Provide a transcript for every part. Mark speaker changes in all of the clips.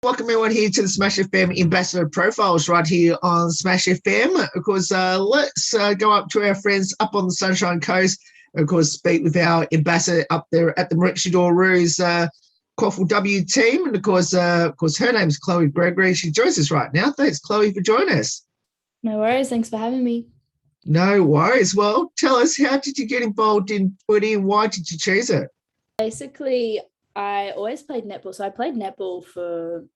Speaker 1: Welcome everyone here to the Smash FM Ambassador Profiles right here on Smash FM. Of course, let's go up to our friends up on the Sunshine Coast. Of course, speak with our ambassador up there at the Maroochydore Roos Quaffle W team. And of course, her name is Chloe Gregory. She joins us right now. Thanks, Chloe, for joining us.
Speaker 2: No worries. Thanks for having me.
Speaker 1: No worries. Well, tell us, how did you get involved in footy and why did you choose it?
Speaker 2: Basically, I always played netball. So I played netball for,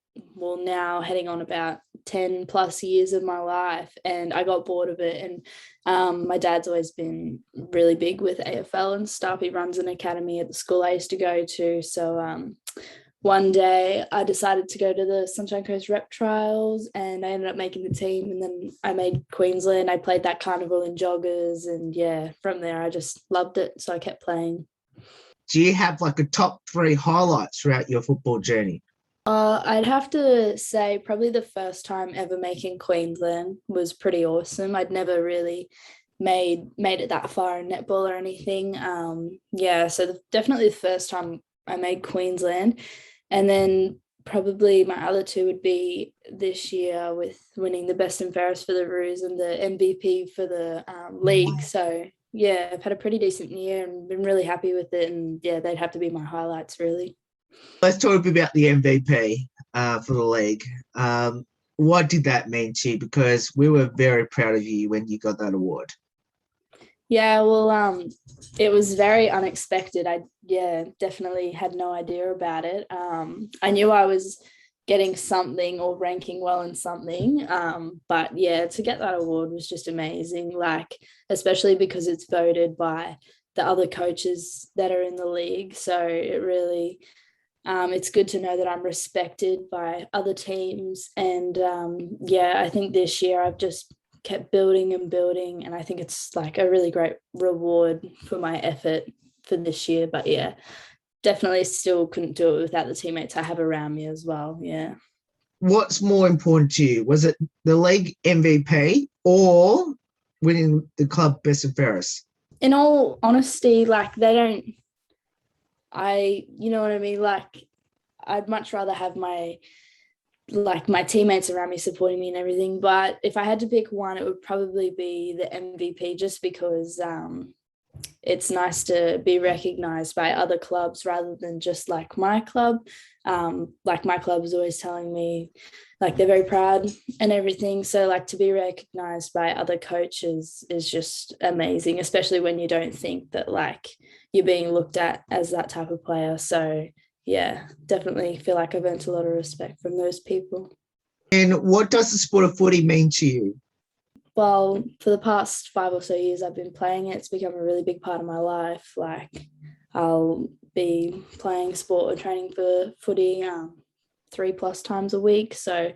Speaker 2: now heading on about 10 plus years of my life, and I got bored of it. And my dad's always been really big with AFL and stuff. He runs an academy at the school I used to go to. So one day I decided to go to the Sunshine Coast rep trials and I ended up making the team, and then I made Queensland. I played that carnival in joggers, and yeah, from there I just loved it. So I kept playing.
Speaker 1: Do you have like a top 3 highlights throughout your football journey?
Speaker 2: I'd have to say probably the first time ever making Queensland was pretty awesome. I'd never really made it that far in netball or anything. So definitely the first time I made Queensland. And then probably my other 2 would be this year with winning the best and fairest for the Roos and the MVP for the league. So yeah, I've had a pretty decent year and been really happy with it. And yeah, they'd have to be my highlights really.
Speaker 1: Let's talk about the MVP for the league. What did that mean to you? Because we were very proud of you when you got that award.
Speaker 2: Yeah, well, it was very unexpected. I definitely had no idea about it. I knew I was getting something or ranking well in something. But yeah, to get that award was just amazing, like, especially because it's voted by the other coaches that are in the league. So it really, it's good to know that I'm respected by other teams. And I think this year I've just kept building and building, and I think it's like a really great reward for my effort for this year. But yeah, definitely still couldn't do it without the teammates I have around me as well. Yeah.
Speaker 1: What's more important to you? Was it the league MVP or winning the club best and fairest?
Speaker 2: In all honesty, like you know what I mean? Like, I'd much rather have my teammates around me supporting me and everything. But if I had to pick one, it would probably be the MVP, just because it's nice to be recognized by other clubs rather than just like my club. Like my club is always telling me like they're very proud and everything. So like to be recognized by other coaches is just amazing, especially when you don't think that like you're being looked at as that type of player. So yeah, definitely feel like I've earned a lot of respect from those people.
Speaker 1: And what does the sport of footy mean to you?
Speaker 2: Well, for the past 5 or so years I've been playing it. It's become a really big part of my life. Like, I'll be playing sport or training for footy 3+ times a week. So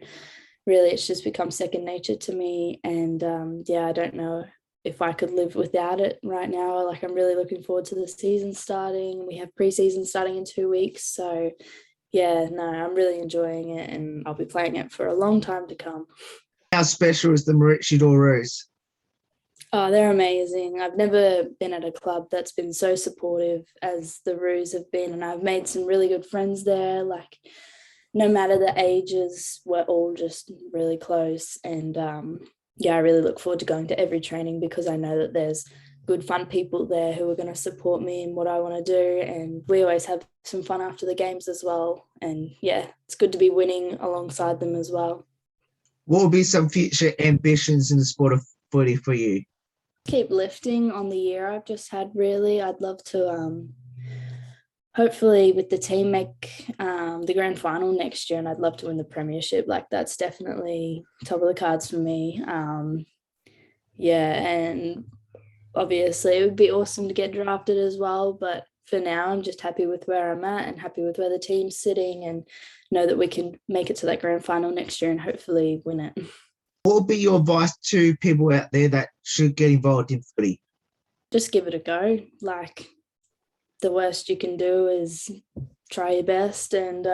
Speaker 2: really it's just become second nature to me. And I don't know if I could live without it right now. Like, I'm really looking forward to the season starting. We have pre-season starting in 2 weeks. So yeah, no, I'm really enjoying it, and I'll be playing it for a long time to come.
Speaker 1: How special is the Maroochydore Roos?
Speaker 2: Oh, they're amazing. I've never been at a club that's been so supportive as the Roos have been, and I've made some really good friends there. Like, no matter the ages, we're all just really close. And I really look forward to going to every training because I know that there's good, fun people there who are going to support me in what I want to do. And we always have some fun after the games as well. And yeah, it's good to be winning alongside them as well.
Speaker 1: What will be some future ambitions in the sport of footy for you?
Speaker 2: Keep lifting on the year I've just had, really. I'd love to hopefully with the team make the grand final next year, and I'd love to win the premiership. Like, that's definitely top of the cards for me. And obviously it would be awesome to get drafted as well, but for now I'm just happy with where I'm at and happy with where the team's sitting, and know that we can make it to that grand final next year and hopefully win it.
Speaker 1: What would be your advice to people out there that should get involved in footy?
Speaker 2: Just give it a go. Like, the worst you can do is try your best. And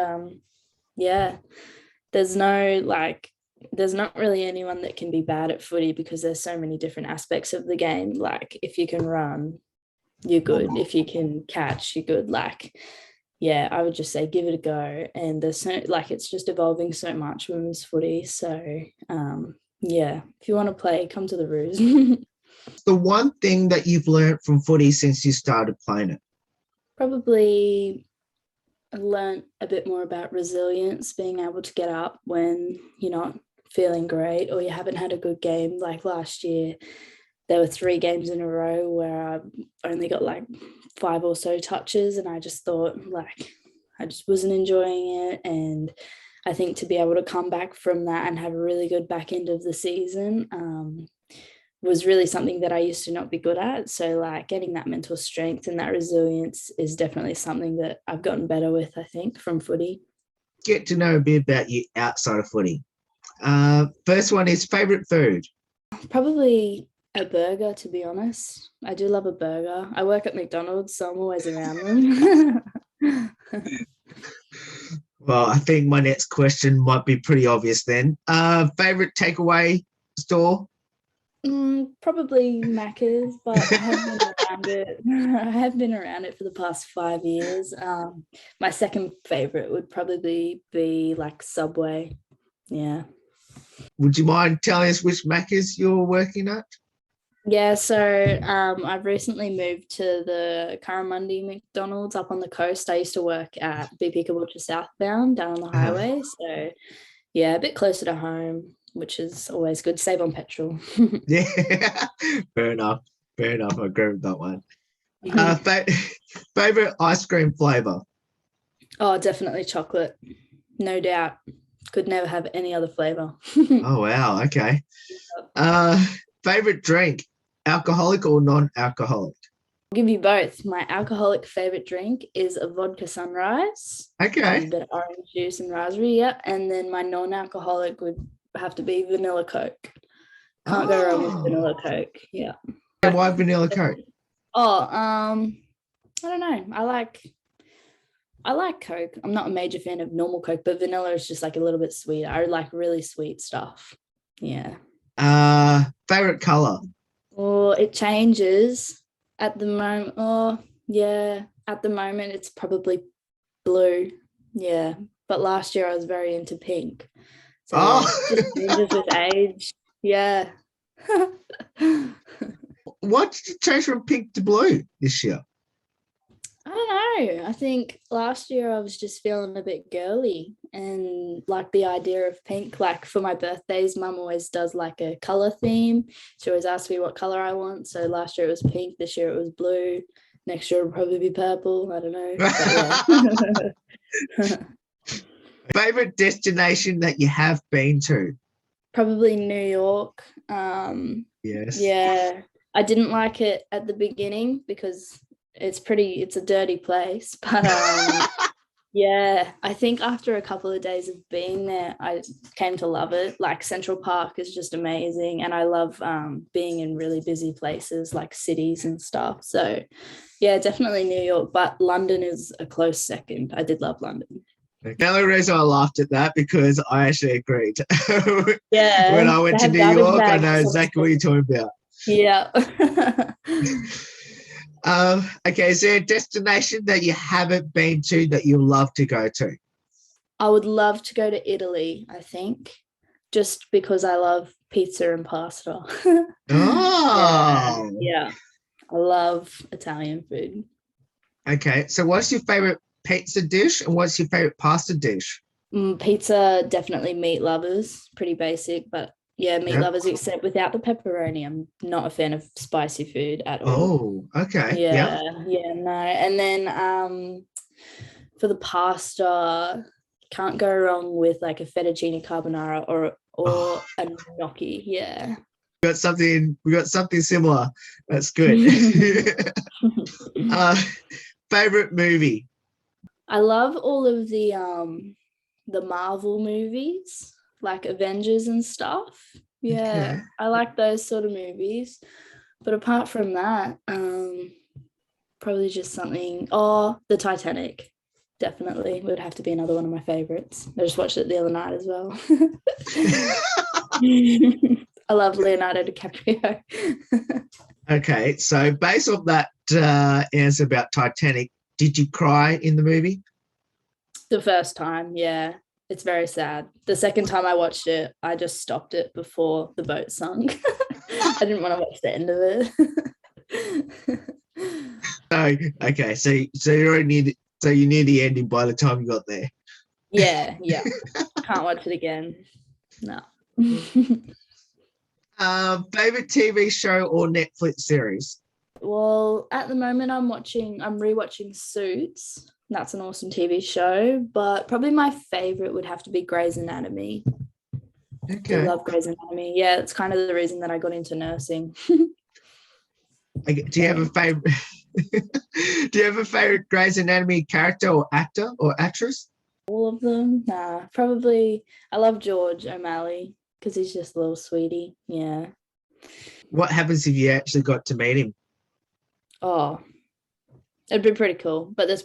Speaker 2: there's not really anyone that can be bad at footy because there's so many different aspects of the game. Like, if you can run, you're good. If you can catch, you're good. Like, yeah, I would just say give it a go. And there's so, like, it's just evolving so much, women's footy. So yeah, if you want to play, come to the Roos.
Speaker 1: The one thing that you've learned from footy since you started playing it?
Speaker 2: Probably learned a bit more about resilience, being able to get up when you're not feeling great or you haven't had a good game. Like last year, there were 3 games in a row where I only got like 5 or so touches, and I just thought like I just wasn't enjoying it. And I think to be able to come back from that and have a really good back end of the season was really something that I used to not be good at. So like getting that mental strength and that resilience is definitely something that I've gotten better with, I think, from footy.
Speaker 1: Get to know a bit about you outside of footy. First one is favourite food.
Speaker 2: Probably a burger, to be honest. I do love a burger. I work at McDonald's, so I'm always around them.
Speaker 1: Well, I think my next question might be pretty obvious then. Favourite takeaway store?
Speaker 2: Probably Macca's, but I have been around it. I have been around it for the past 5 years. My second favourite would probably be like Subway. Yeah.
Speaker 1: Would you mind telling us which Macca's you're working at?
Speaker 2: Yeah, so I've recently moved to the Curramundi McDonald's up on the coast. I used to work at BP Caboolture southbound down on the highway. So yeah, a bit closer to home, which is always good. Save on petrol.
Speaker 1: Yeah, fair enough. Fair enough. I agree with that one. Favorite ice cream flavor?
Speaker 2: Oh, definitely chocolate. No doubt. Could never have any other flavor.
Speaker 1: Oh, wow. Okay. Favorite drink? Alcoholic or non-alcoholic?
Speaker 2: I'll give you both. My alcoholic favorite drink is a vodka sunrise.
Speaker 1: Okay.
Speaker 2: A bit of orange juice and raspberry, yeah. And then my non-alcoholic would have to be vanilla Coke. Can't go wrong with vanilla Coke. Yeah.
Speaker 1: And why vanilla Coke?
Speaker 2: I don't know. I like Coke. I'm not a major fan of normal Coke, but vanilla is just like a little bit sweeter. I like really sweet stuff. Yeah.
Speaker 1: Favorite color?
Speaker 2: Oh, it changes at the moment. Oh, yeah. At the moment, it's probably blue. Yeah. But last year I was very into pink. So it just changes with age. Yeah.
Speaker 1: What did you change from pink to blue this year?
Speaker 2: I don't know. I think last year I was just feeling a bit girly and like the idea of pink. Like for my birthdays, mum always does like a color theme. She always asks me what color I want. So last year it was pink. This year it was blue. Next year it'll probably be purple. I don't know. But, yeah.
Speaker 1: Favorite destination that you have been to?
Speaker 2: Probably New York.
Speaker 1: Yes.
Speaker 2: Yeah. I didn't like it at the beginning because it's a dirty place, but yeah, I think after a couple of days of being there, I came to love it. Like Central Park is just amazing, and I love being in really busy places like cities and stuff. So yeah, definitely New York, but London is a close second. I did love London.
Speaker 1: The only reason I laughed at that because I actually agreed.
Speaker 2: Yeah,
Speaker 1: when I went to New York, I know exactly what you're talking about.
Speaker 2: Yeah.
Speaker 1: Okay, is there a destination that you haven't been to that you love to go to?
Speaker 2: I would love to go to Italy, I think, just because I love pizza and pasta.
Speaker 1: Oh.
Speaker 2: Yeah. I love Italian food.
Speaker 1: Okay, so what's your favorite pizza dish and what's your favorite pasta dish?
Speaker 2: Pizza, definitely meat lovers, pretty basic, but yeah, meat lovers, except without the pepperoni. I'm not a fan of spicy food at all.
Speaker 1: Oh, okay.
Speaker 2: Yeah, no. And then for the pasta, can't go wrong with like a fettuccine carbonara or a gnocchi. Yeah.
Speaker 1: We got something similar. That's good. Favorite movie?
Speaker 2: I love all of the Marvel movies, like Avengers and stuff. Yeah, okay. I like those sort of movies. But apart from that, probably just something. Oh, the Titanic, definitely would have to be another one of my favorites. I just watched it the other night as well. I love Leonardo DiCaprio.
Speaker 1: Okay, so based on that answer about Titanic, did you cry in the movie?
Speaker 2: The first time, yeah. It's very sad. The second time I watched it, I just stopped it before the boat sunk. I didn't want to watch the end of it.
Speaker 1: Oh, okay. So you're already you knew the ending by the time you got there.
Speaker 2: Yeah. Can't watch it again. No.
Speaker 1: Favorite TV show or Netflix series?
Speaker 2: Well, at the moment I'm rewatching Suits. That's an awesome TV show, but probably my favorite would have to be Grey's Anatomy.
Speaker 1: Okay.
Speaker 2: I love Grey's Anatomy. Yeah, it's kind of the reason that I got into nursing.
Speaker 1: Okay. Do you have a favorite? Do you have a favorite Grey's Anatomy character or actor or actress?
Speaker 2: All of them? Nah, probably. I love George O'Malley because he's just a little sweetie. Yeah.
Speaker 1: What happens if you actually got to meet him?
Speaker 2: Oh, it'd be pretty cool. But there's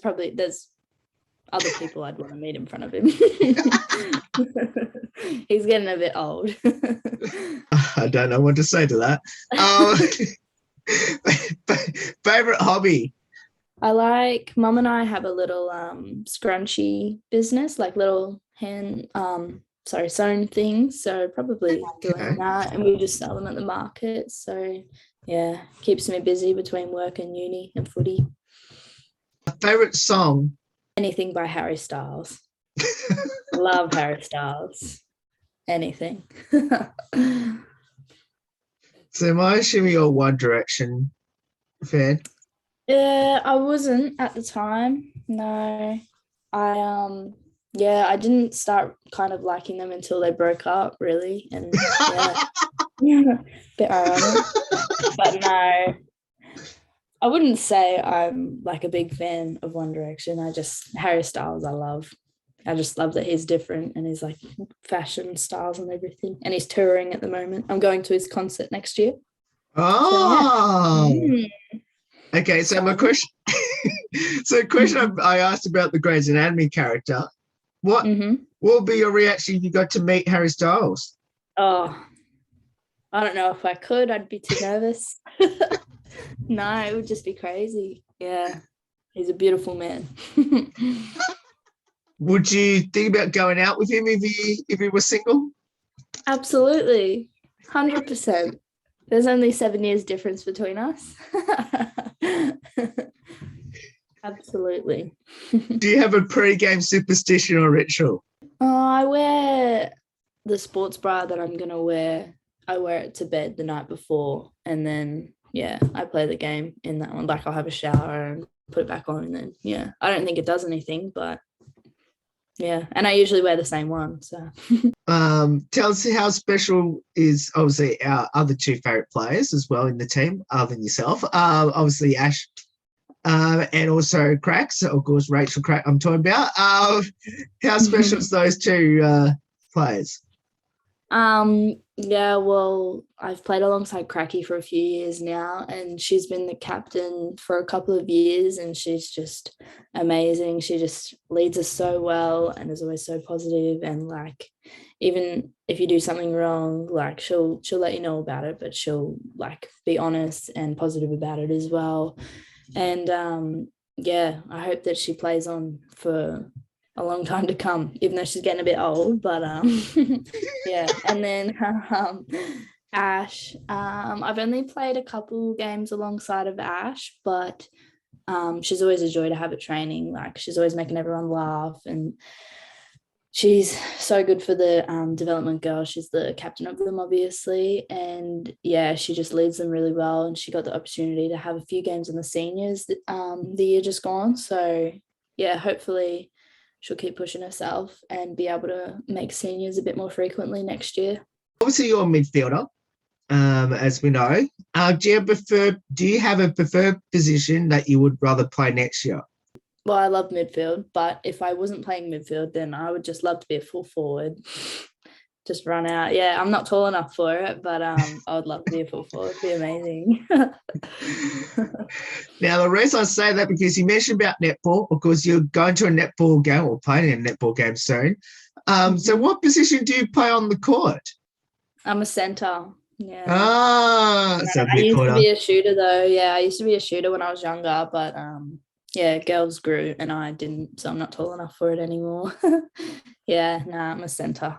Speaker 2: other people I'd want to meet in front of him. He's getting a bit old.
Speaker 1: I don't know what to say to that. Favorite hobby?
Speaker 2: I like, Mum and I have a little scrunchie business, like little sewn things. So probably doing that, and we just sell them at the market. So yeah, keeps me busy between work and uni and footy.
Speaker 1: Favorite song?
Speaker 2: Anything by Harry Styles. Love Harry Styles. Anything.
Speaker 1: So am I assuming you're a One Direction fan?
Speaker 2: Yeah, I wasn't at the time. No. I didn't start kind of liking them until they broke up, really. And yeah, bit ironic. But no, I wouldn't say I'm like a big fan of One Direction. Harry Styles I love. I just love that he's different and he's like fashion styles and everything. And he's touring at the moment. I'm going to his concert next year.
Speaker 1: Oh.
Speaker 2: So, yeah.
Speaker 1: Okay, so my question I asked about the Grey's Anatomy character. What would be your reaction if you got to meet Harry Styles?
Speaker 2: Oh, I don't know if I could. I'd be too nervous. No, it would just be crazy. Yeah, he's a beautiful man.
Speaker 1: Would you think about going out with him if he was single?
Speaker 2: Absolutely, 100%. There's only 7 years difference between us. Absolutely.
Speaker 1: Do you have a pre-game superstition or ritual?
Speaker 2: I wear the sports bra that I'm going to wear. I wear it to bed the night before, and then, yeah, I play the game in that one. Like, I'll have a shower and put it back on, and then, yeah, I don't think it does anything, but yeah, and I usually wear the same one, so.
Speaker 1: Tell us how special is obviously our other two favourite players as well in the team, other than yourself. Obviously Ash and also Cracks, of course, Rachel Crack I'm talking about. How special is those two players?
Speaker 2: Yeah, well, I've played alongside Cracky for a few years now, and she's been the captain for a couple of years, and she's just amazing. She just leads us so well and is always so positive, and like, even if you do something wrong, like she'll let you know about it, but she'll like be honest and positive about it as well. And yeah, I hope that she plays on for a long time to come, even though she's getting a bit old, but yeah. And then Ash, I've only played a couple games alongside of Ash, but she's always a joy to have at training. Like, she's always making everyone laugh, and she's so good for the development girls. She's the captain of them, obviously, and yeah, she just leads them really well. And she got the opportunity to have a few games in the seniors the year just gone, so yeah, hopefully she'll keep pushing herself and be able to make seniors a bit more frequently next year.
Speaker 1: Obviously, you're a midfielder, as we know. Do you have a preferred position that you would rather play next year?
Speaker 2: Well, I love midfield, but if I wasn't playing midfield, then I would just love to be a full forward. Just run out. Yeah, I'm not tall enough for it, but I would love to be a full forward. It'd be amazing.
Speaker 1: Now, the reason I say that, because you mentioned about netball, of course, you're going to a netball game or playing in a netball game soon. So what position do you play on the court?
Speaker 2: I'm a centre. Yeah.
Speaker 1: So
Speaker 2: I used to be a shooter, though. Yeah, I used to be a shooter when I was younger, but yeah, girls grew and I didn't, so I'm not tall enough for it anymore. Yeah, nah, I'm a centre.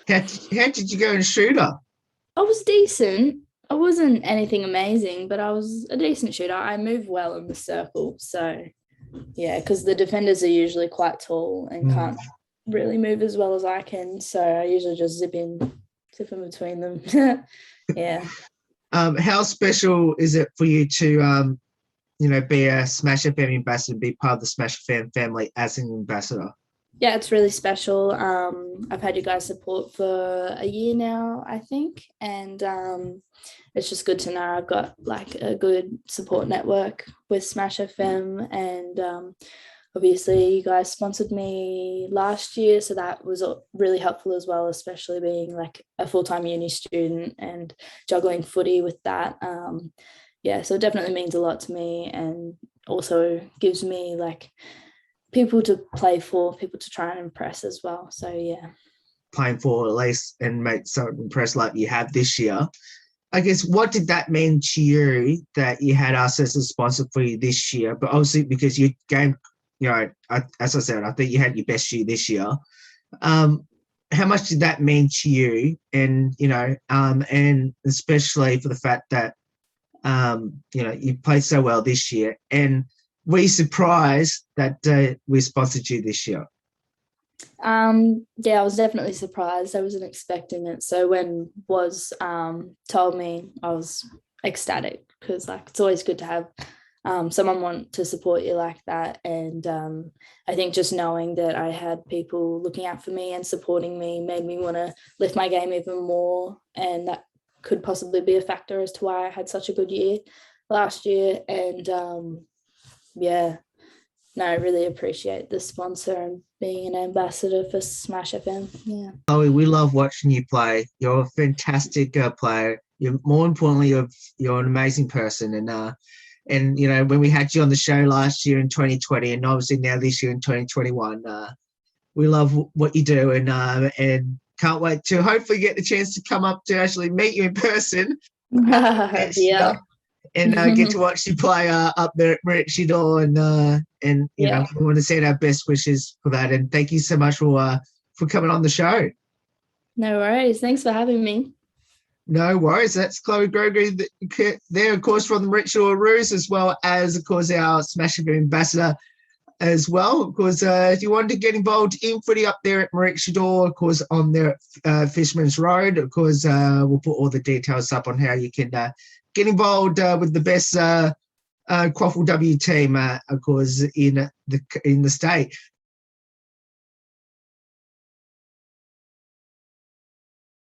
Speaker 1: How did you go in shooter?
Speaker 2: I was decent. I wasn't anything amazing, but I was a decent shooter. I move well in the circle. So, yeah, because the defenders are usually quite tall and can't really move as well as I can. So I usually just zip in between them. Yeah.
Speaker 1: How special is it for you to, be a Smash FM ambassador, be part of the Smash FM family as an ambassador?
Speaker 2: Yeah, it's really special. I've had you guys support for a year now, I think, and it's just good to know I've got like a good support network with Smash FM, and obviously you guys sponsored me last year, so that was really helpful as well, especially being like a full-time uni student and juggling footy with that. Yeah, so it definitely means a lot to me, and also gives me like people to play for, people to try and impress as well. So yeah,
Speaker 1: playing for at least and make someone impressed like you have this year. I guess what did that mean to you that you had us as a sponsor for you this year? But obviously because your game, as I said, I think you had your best year this year. How much did that mean to you? And and especially for the fact that you played so well this year, and were you surprised that we sponsored you this year?
Speaker 2: Yeah, I was definitely surprised. I wasn't expecting it. So when was told me, I was ecstatic, because like it's always good to have someone want to support you like that. And I think just knowing that I had people looking out for me and supporting me made me want to lift my game even more, and that could possibly be a factor as to why I had such a good year last year. And yeah, no, I really appreciate the sponsor and being an ambassador for Smash FM. Yeah.
Speaker 1: Chloe, we love watching you play. You're a fantastic player. More importantly, you're an amazing person. And when we had you on the show last year in 2020, and obviously now this year in 2021, we love what you do, and can't wait to hopefully get the chance to come up to actually meet you in person.
Speaker 2: Yeah.
Speaker 1: And get to watch you play up there at Maroochydore, and we want to send our best wishes for that. And thank you so much for coming on the show.
Speaker 2: No worries. Thanks for having me.
Speaker 1: No worries. That's Chloe Gregory there, of course, from the Maroochydore Roos, as well as, of course, our Smash FM ambassador as well. Of course, if you want to get involved in footy up there at Maroochydore, of course, on there at Fisherman's Road, of course, we'll put all the details up on how you can get involved with the best Quaffle W team, of course, in the state.